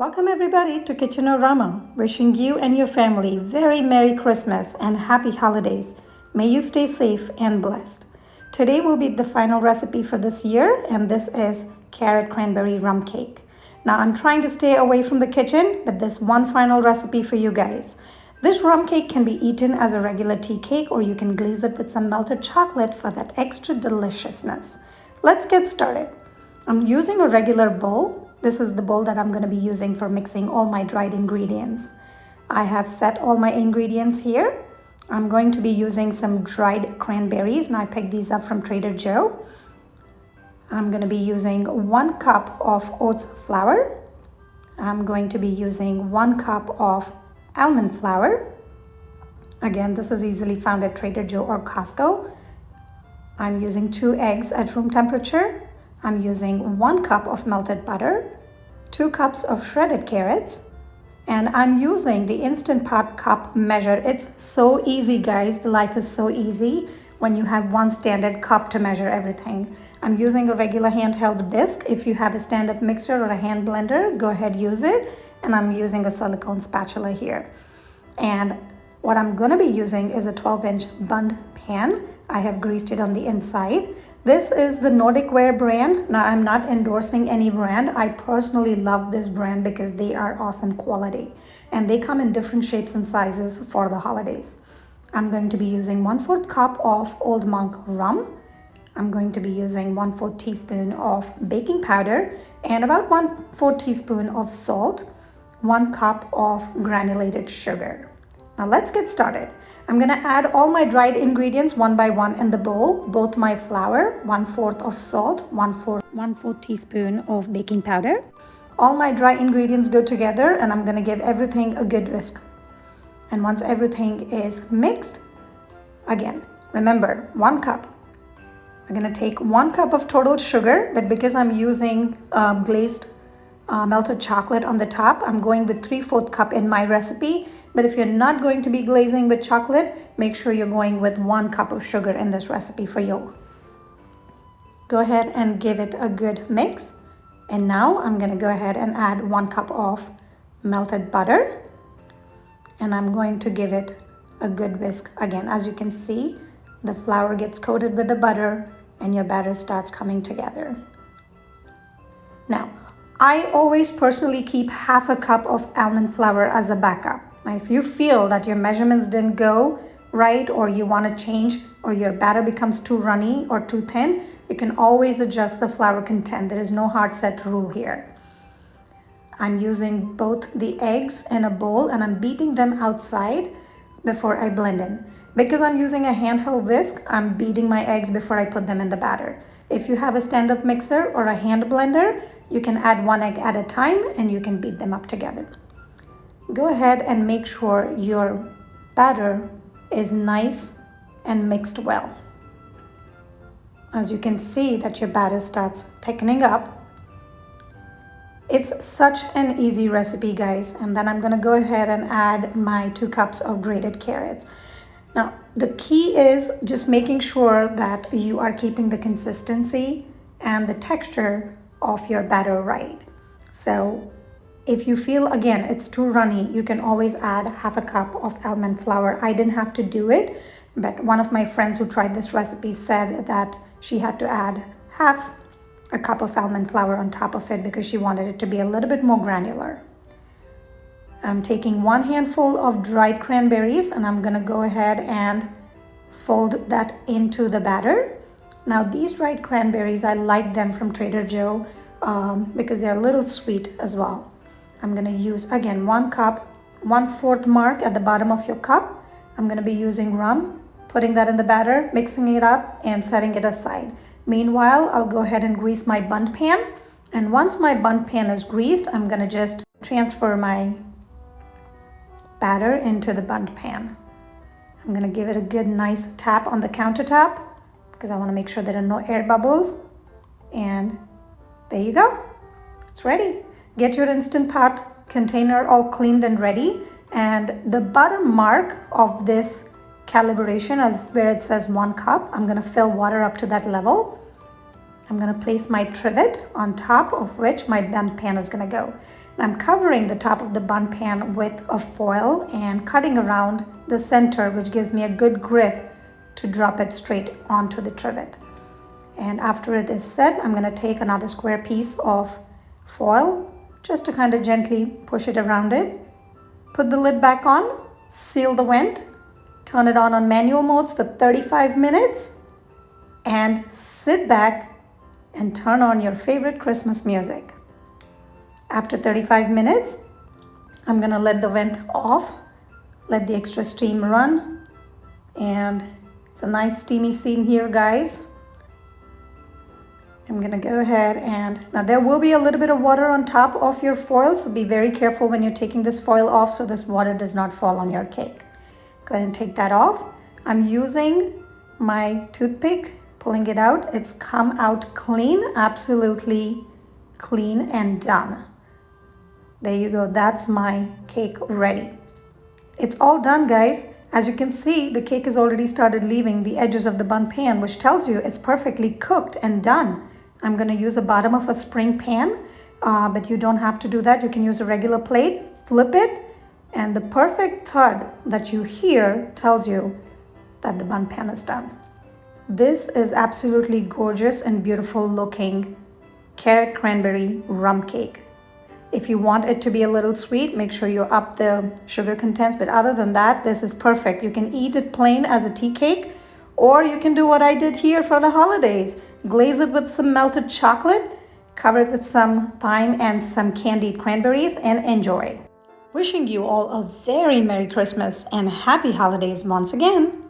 Welcome everybody to Kitchenorama. Wishing you and your family very Merry Christmas and Happy Holidays. May you stay safe and blessed. Today will be the final recipe for this year, and this is carrot cranberry rum cake. Now I'm trying to stay away from the kitchen, but this one final recipe for you guys. This rum cake can be eaten as a regular tea cake, or you can glaze it with some melted chocolate for that extra deliciousness. Let's get started. I'm using a regular bowl. This is the bowl that I'm going to be using for mixing all my dried ingredients. I have set all my ingredients here. I'm going to be using some dried cranberries, and I picked these up from Trader Joe. I'm going to be using 1 cup of oats flour. I'm going to be using 1 cup of almond flour. Again, this is easily found at Trader Joe or Costco. I'm using 2 eggs at room temperature. I'm using 1 cup of melted butter, 2 cups of shredded carrots, and I'm using the Instant Pot cup measure. It's so easy, guys. Life is so easy when you have one standard cup to measure everything. I'm using a regular handheld disc. If you have a stand-up mixer or a hand blender, go ahead, use it. And I'm using a silicone spatula here. And what I'm gonna be using is a 12-inch bund pan. I have greased it on the inside. This is the Nordic Ware brand. Now, I'm not endorsing any brand. I personally love this brand because they are awesome quality. And they come in different shapes and sizes for the holidays. I'm going to be using 1/4 cup of Old Monk rum. I'm going to be using 1/4 teaspoon of baking powder and about 1/4 teaspoon of salt, 1 cup of granulated sugar. Now let's get started. I'm gonna add all my dried ingredients one by one in the bowl, both my flour, 1/4 of salt, 1/4 teaspoon of baking powder. All my dry ingredients go together, and I'm gonna give everything a good whisk. And once everything is mixed, again, remember, 1 cup. I'm gonna take 1 cup of total sugar, but because I'm using glazed melted chocolate on the top, I'm going with 3/4 cup in my recipe. But if you're not going to be glazing with chocolate, make sure you're going with 1 cup of sugar in this recipe for you. Go ahead and give it a good mix. And now I'm gonna go ahead and add 1 cup of melted butter. And I'm going to give it a good whisk. Again, as you can see, the flour gets coated with the butter and your batter starts coming together. Now, I always personally keep 1/2 cup of almond flour as a backup. Now, if you feel that your measurements didn't go right, or you want to change, or your batter becomes too runny or too thin, you can always adjust the flour content. There is no hard set rule here. I'm using both the eggs in a bowl, and I'm beating them outside before I blend in. Because I'm using a handheld whisk, I'm beating my eggs before I put them in the batter. If you have a stand-up mixer or a hand blender, you can add 1 egg at a time and you can beat them up together. Go ahead and make sure your batter is nice and mixed well. As you can see that your batter starts thickening up. It's such an easy recipe, guys. And then I'm gonna go ahead and add my 2 cups of grated carrots. Now, the key is just making sure that you are keeping the consistency and the texture of your batter right. So if you feel, again, it's too runny, you can always add 1/2 cup of almond flour. I didn't have to do it, but one of my friends who tried this recipe said that she had to add 1/2 cup of almond flour on top of it because she wanted it to be a little bit more granular. I'm taking 1 handful of dried cranberries, and I'm gonna go ahead and fold that into the batter. Now, these dried cranberries, I like them from Trader Joe because they're a little sweet as well. I'm gonna use, again, 1 cup, 1/4 mark at the bottom of your cup. I'm gonna be using rum, putting that in the batter, mixing it up, and setting it aside. Meanwhile, I'll go ahead and grease my bund pan. And once my bund pan is greased, I'm gonna just transfer my batter into the bund pan. I'm gonna give it a good nice tap on the countertop because I wanna make sure there are no air bubbles. And there you go, it's ready. Get your Instant Pot container all cleaned and ready. And the bottom mark of this calibration is where it says 1 cup. I'm gonna fill water up to that level. I'm gonna place my trivet on top of which my bun pan is gonna go. I'm covering the top of the bun pan with a foil and cutting around the center, which gives me a good grip to drop it straight onto the trivet. And after it is set, I'm going to take another square piece of foil just to kind of gently push it around it. Put the lid back on, seal the vent, turn it on manual modes for 35 minutes, and sit back and turn on your favorite Christmas music. After 35 minutes, I'm gonna let the vent off, let the extra steam run, and it's a nice steamy scene here, guys. I'm gonna go ahead and, now there will be a little bit of water on top of your foil, so be very careful when you're taking this foil off so this water does not fall on your cake. Go ahead and take that off. I'm using my toothpick, pulling it out. It's come out clean, absolutely clean and done. There you go, that's my cake ready. It's all done, guys. As you can see, the cake has already started leaving the edges of the bun pan, which tells you it's perfectly cooked and done. I'm gonna use the bottom of a spring pan, but you don't have to do that. You can use a regular plate, flip it, and the perfect thud that you hear tells you that the bun pan is done. This is absolutely gorgeous and beautiful looking carrot cranberry rum cake. If you want it to be a little sweet, make sure you up the sugar contents. But other than that, this is perfect. You can eat it plain as a tea cake, or you can do what I did here for the holidays. Glaze it with some melted chocolate, cover it with some thyme and some candied cranberries, and enjoy. Wishing you all a very Merry Christmas and Happy Holidays once again.